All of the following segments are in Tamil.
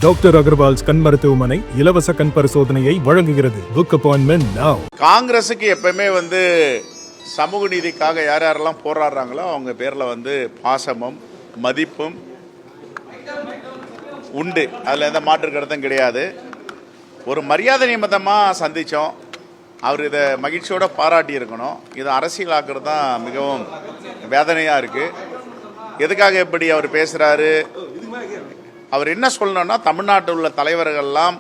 டாக்டர் அகர்வால்ஸ் கண் மருத்துவமனை இலவச கண் பரிசோதனையை வழங்குகிறது. Book appointment now. காங்கிரஸுக்கு எப்பவுமே சமூக நீதிக்காக யார் யாரெல்லாம் போராடுறாங்களோ அவங்க பேரில் பாசமும் மதிப்பும் உண்டு. அதில் எந்த மாற்று கருத்தும் கிடையாது. ஒரு மரியாதை நிமித்தமாக சந்தித்தோம். அவர் இதை மகிழ்ச்சியோடு பாராட்டி இருக்கணும். இதை அரசியலாக்குறது தான் மிகவும் வேதனையாக இருக்குது. எதுக்காக எப்படி அவர் பேசுகிறாரு? அவர் என்ன சொல்லணும்னா, தமிழ்நாட்டில் உள்ள தலைவர்கள்லாம்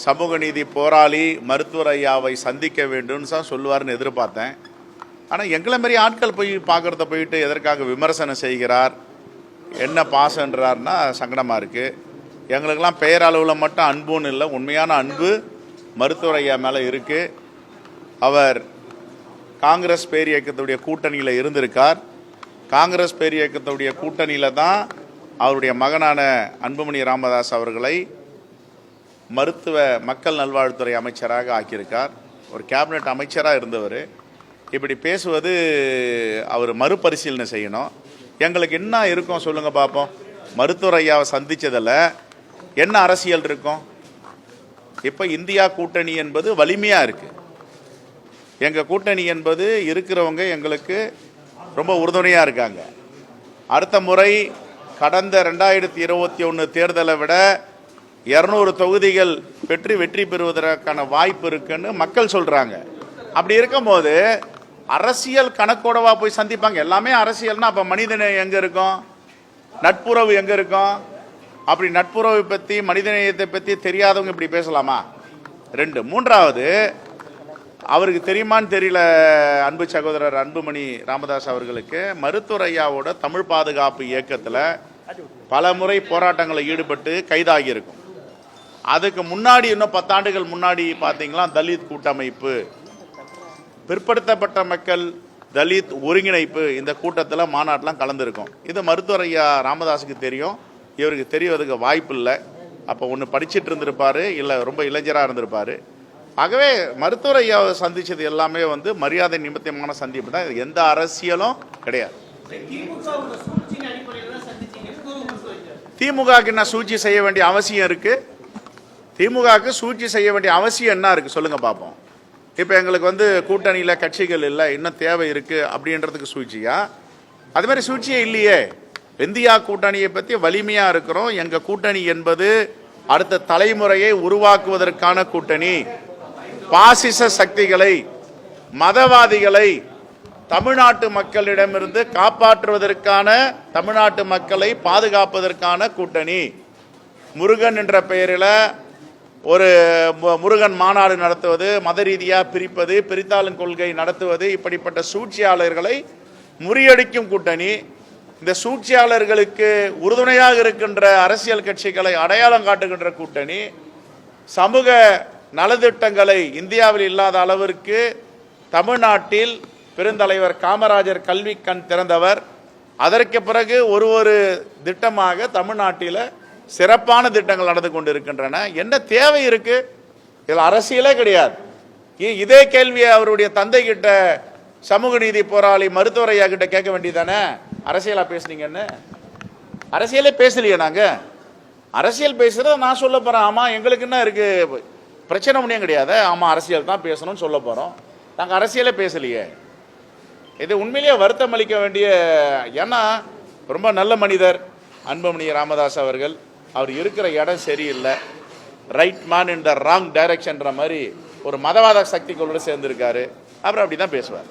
சமூக நீதி போராளி மருத்துவர் ஐயாவை சந்திக்க வேண்டும்னு தான் சொல்லுவார்னு எதிர்பார்த்தேன். ஆனால் எங்களை மாதிரி ஆட்கள் போய் பார்க்குறத போயிட்டு எதற்காக விமர்சனம் செய்கிறார், என்ன பாசன்றார்னா சங்கடமாக இருக்குது. எங்களுக்கெல்லாம் பெயரளவில் மட்டும் அன்புன்னு இல்லை, உண்மையான அன்பு மருத்துவர் ஐயா மேலே இருக்குது. அவர் காங்கிரஸ் பேரியக்கத்துடைய கூட்டணியில் இருந்திருக்கார். காங்கிரஸ் பேரியக்கத்துடைய கூட்டணியில் தான் அவருடைய மகனான அன்புமணி ராமதாஸ் அவர்களை மருத்துவ மக்கள் நல்வாழ்வுத்துறை அமைச்சராக ஆக்கியிருக்கார். ஒரு கேபினட் அமைச்சராக இருந்தவர். இப்படி பேசுவது அவர் மறுபரிசீலனை செய்யணும். எங்களுக்கு என்ன இருக்கும் சொல்லுங்கள் பார்ப்போம். மருத்துவர் ஐயாவை சந்தித்ததில் என்ன அரசியல் இருக்கும்? இப்போ இந்தியா கூட்டணி என்பது வலிமையாக இருக்குது. எங்கள் கூட்டணி என்பது இருக்கிறவங்க எங்களுக்கு ரொம்ப உறுதுணையாக இருக்காங்க. அடுத்த முறை கடந்த 2021 தேர்தலை விட 200 தொகுதிகள் பெற்று வெற்றி பெறுவதற்கான வாய்ப்பு இருக்குன்னு மக்கள் சொல்கிறாங்க. அப்படி இருக்கும்போது அரசியல் கணக்கோடவா போய் சந்திப்பாங்க? எல்லாமே அரசியல்னா அப்போ மனிதநேயம் எங்கே இருக்கும்? நட்புறவு எங்கே இருக்கும்? அப்படி நட்புறவை பற்றி மனிதநேயத்தை பற்றி தெரியாதவங்க இப்படி பேசலாமா? 2. மூன்றாவது, அவருக்கு தெரியுமான்னு தெரியல, அன்பு சகோதரர் அன்புமணி ராமதாஸ் அவர்களுக்கு மருத்துவர் ஐயாவோட தமிழ் பாதுகாப்பு இயக்கத்தில் பல முறை போராட்டங்களில் ஈடுபட்டு கைதாகியிருக்கும். அதுக்கு முன்னாடி இன்னும் 10 ஆண்டுகள் முன்னாடி பார்த்தீங்களா, தலித் கூட்டமைப்பு, பிற்படுத்தப்பட்ட மக்கள் தலித் ஒருங்கிணைப்பு இந்த கூட்டத்தில் மாநாட்டெலாம் கலந்துருக்கும். இது மருத்துவர் ஐயா ராமதாஸுக்கு தெரியும். இவருக்கு தெரியறதுக்கு வாய்ப்பு இல்லை. அப்போ ஒன்று படிச்சுட்டு இருந்திருப்பார், இல்லை ரொம்ப இளைஞராக இருந்திருப்பார். ஆகவே மருத்துவர் ஐயாவை சந்தித்தது எல்லாமே மரியாதை நிமித்தமான சந்திப்பு தான். எந்த அரசியலும் கிடையாது. திமுகவுக்கு என்ன சூழ்ச்சி செய்ய வேண்டிய அவசியம் இருக்கு? திமுகவுக்கு சூழ்ச்சி செய்ய வேண்டிய அவசியம் என்ன இருக்கு சொல்லுங்க பார்ப்போம். இப்போ எங்களுக்கு கூட்டணியில் கட்சிகள் இல்லை, இன்னும் தேவை இருக்கு அப்படின்றதுக்கு சூழ்ச்சியா? அது மாதிரி சூழ்ச்சியே இல்லையே. இந்தியா கூட்டணியை பற்றி வலிமையா இருக்கிறோம். எங்க கூட்டணி என்பது அடுத்த தலைமுறையை உருவாக்குவதற்கான கூட்டணி. பாசிச சக்திகளை, மதவாதிகளை தமிழ்நாட்டு மக்களிடமிருந்து காப்பாற்றுவதற்கான, தமிழ்நாட்டு மக்களை பாதுகாப்பதற்கான கூட்டணி. முருகன் என்ற பெயரில் ஒரு முருகன் மாநாடு நடத்துவது, மத ரீதியாக பிரிப்பது, பிரித்தாளும் கொள்கை நடத்துவது, இப்படிப்பட்ட சூழ்ச்சியாளர்களை முறியடிக்கும் கூட்டணி. இந்த சூழ்ச்சியாளர்களுக்கு உறுதுணையாக இருக்கின்ற அரசியல் கட்சிகளை அடையாளம் காட்டுகின்ற கூட்டணி. சமூக நலத்திட்டங்களை இந்தியாவில் இல்லாத அளவிற்கு தமிழ்நாட்டில் பெருந்தலைவர் காமராஜர் கல்வி கண் திறந்தவர். அதற்கு பிறகு ஒரு திட்டமாக தமிழ்நாட்டில் சிறப்பான திட்டங்கள் நடந்து கொண்டிருக்கின்றன. என்ன தேவை இருக்கு? இதில் அரசியலே கிடையாது. இதே கேள்வியை அவருடைய தந்தை கிட்ட, சமூக நீதி போராளி மருத்துவர் ஐயா கிட்ட கேட்க வேண்டியதானே? அரசியலா பேசுனீங்கன்னு. அரசியலே பேசலையே. நாங்கள் அரசியல் பேசுறத நான் சொல்ல போறேன். ஆமா, எங்களுக்கு என்ன இருக்கு பிரச்சனை? ஒன்றும் கிடையாது. ஆமா, அரசியல் தான் பேசணும்னு சொல்ல போறோம். நாங்கள் அரசியலே பேசலையே. இது உண்மையிலேயே வருத்தம் அளிக்க வேண்டிய. ஏன்னா ரொம்ப நல்ல மனிதர் அன்புமணி ராமதாஸ் அவர்கள். அவர் இருக்கிற இடம் சரியில்லை. Right man in the wrong டைரக்ஷன்ற மாதிரி ஒரு மதவாத சக்திகளோடு சேர்ந்திருக்காரு. அப்புறம் அப்படி தான் பேசுவார்.